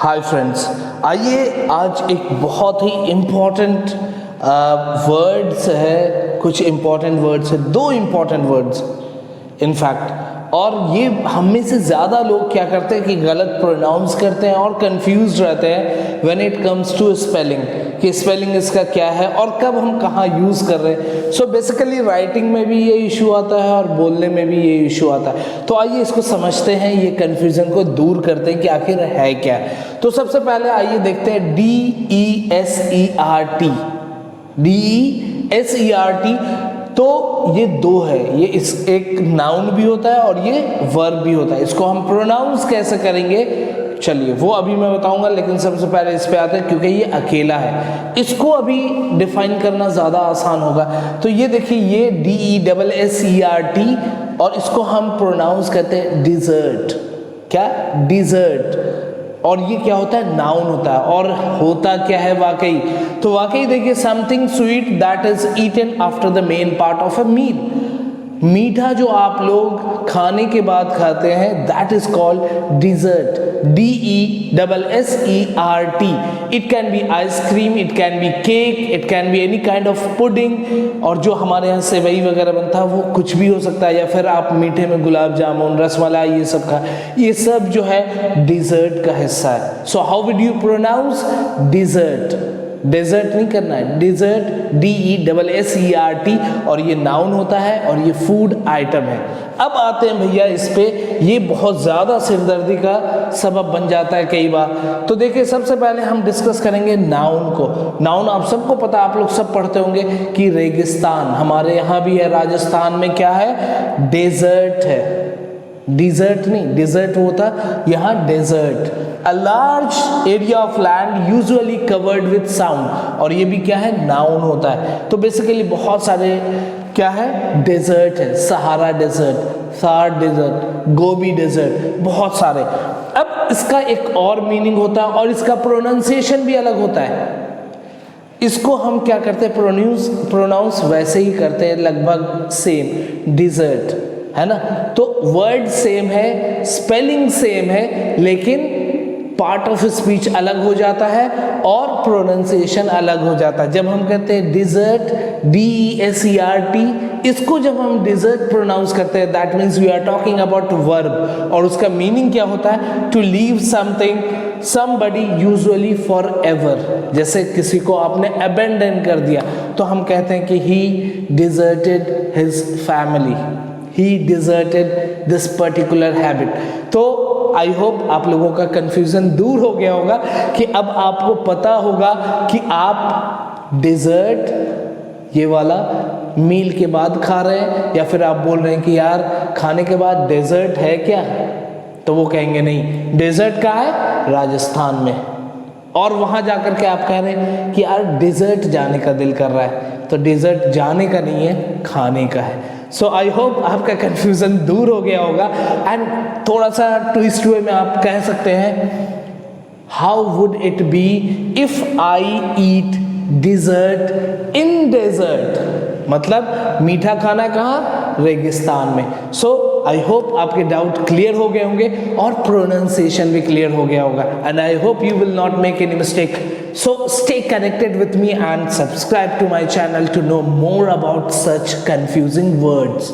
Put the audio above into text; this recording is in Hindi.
हाय फ्रेंड्स, आइए आज एक बहुत ही इम्पॉर्टेंट वर्ड्स है, कुछ इम्पॉर्टेंट वर्ड्स है, दो इम्पॉर्टेंट वर्ड्स इनफैक्ट। और ये हम में से ज़्यादा लोग क्या करते हैं कि गलत प्रोनाउंस करते हैं और कंफ्यूज रहते हैं when it comes to spelling, कि स्पेलिंग इसका क्या है और कब हम कहाँ यूज़ कर रहे हैं। सो बेसिकली राइटिंग में भी ये इशू आता है और बोलने में भी ये इशू आता है। तो आइए इसको समझते हैं, ये कन्फ्यूज़न को दूर करते हैं कि आखिर है क्या। तो सबसे पहले आइए देखते हैं DESERT, DESERT। तो ये दो है, ये इस एक नाउन भी होता है और ये वर्ब भी होता है। इसको हम प्रोनाउंस कैसे करेंगे, चलिए वो अभी मैं बताऊंगा, लेकिन सबसे पहले इस पे आते हैं क्योंकि ये अकेला है। इसको अभी डिफाइन करना ज़्यादा आसान होगा। तो ये देखिए, ये DESSERT और इसको हम प्रोनाउंस कहते हैं डिजर्ट। क्या? डिजर्ट। और ये क्या होता है? नाउन होता है। और होता क्या है वाकई? तो वाकई देखिए, something sweet that is eaten after the main part of a meal. मीठा जो आप लोग खाने के बाद खाते हैं, that is called dessert, DESSERT। It can be ice cream, it can be cake, it can be any kind of pudding. और जो हमारे यहाँ सेवई वगैरह बनता है वो कुछ भी हो सकता है, या फिर आप मीठे में गुलाब जामुन, रसमलाई, ये सब का, ये सब जो है डिजर्ट का हिस्सा है। So how would you pronounce dessert? Desert नहीं करना है, डिजर्ट, DESSERT। और ये नाउन होता है और ये फूड आइटम है। अब आते हैं भैया इस पे, ये बहुत ज़्यादा सिरदर्दी का सबब बन जाता है कई बार। तो देखिए, सबसे पहले हम डिस्कस करेंगे नाउन को। नाउन आप सबको पता, आप लोग सब पढ़ते होंगे कि रेगिस्तान हमारे यहाँ भी है, राजस्थान में क्या है? डेजर्ट है। डिजर्ट नहीं, डिजर्ट होता, यहाँ desert. A large area of land usually covered with sound। और ये भी क्या है? नाउन होता है। तो बेसिकली बहुत सारे क्या है? डेजर्ट है। Sahara desert, Thar desert, Gobi desert, बहुत सारे। अब इसका एक और मीनिंग होता है और इसका प्रोनाउंसिएशन भी अलग होता है। इसको हम क्या करते हैं? प्रोनाउंस वैसे ही करते हैं, लगभग सेम, डिजर्ट, है ना। तो वर्ड सेम है, स्पेलिंग सेम है, लेकिन पार्ट ऑफ स्पीच अलग हो जाता है और प्रोनाउंसिएशन अलग हो जाता है। जब हम कहते हैं डिजर्ट, DESERT, इसको जब हम डिजर्ट प्रोनाउंस करते हैं, that means we are talking about verb. और उसका मीनिंग क्या होता है? To leave something, somebody, usually for ever. जैसे किसी को आपने अबेंडन कर दिया तो हम कहते हैं कि he deserted his family, he deserted this particular habit। तो आई होप आप लोगों का कंफ्यूजन दूर हो गया होगा कि अब आपको पता होगा कि आप डिजर्ट ये वाला मील के बाद खा रहे हैं, या फिर आप बोल रहे हैं कि यार खाने के बाद डेजर्ट है क्या, तो वो कहेंगे नहीं, डेजर्ट का है राजस्थान में। और वहां जाकर के आप कह रहे हैं कि यार डिजर्ट जाने का दिल कर रहा है, तो डिजर्ट जाने का नहीं है, खाने का है। सो आई होप आपका कंफ्यूजन दूर हो गया होगा। एंड थोड़ा सा ट्विस्ट वे में आप कह सकते हैं, how would it be if I eat dessert in desert? मतलब मीठा खाना कहाँ? रेगिस्तान में। सो आई होप आपके डाउट क्लियर हो गए होंगे और प्रोनाउंसिएशन भी क्लियर हो गया होगा। And I hope you will not make any mistake. So stay connected with me and subscribe to my channel to know more about such confusing words.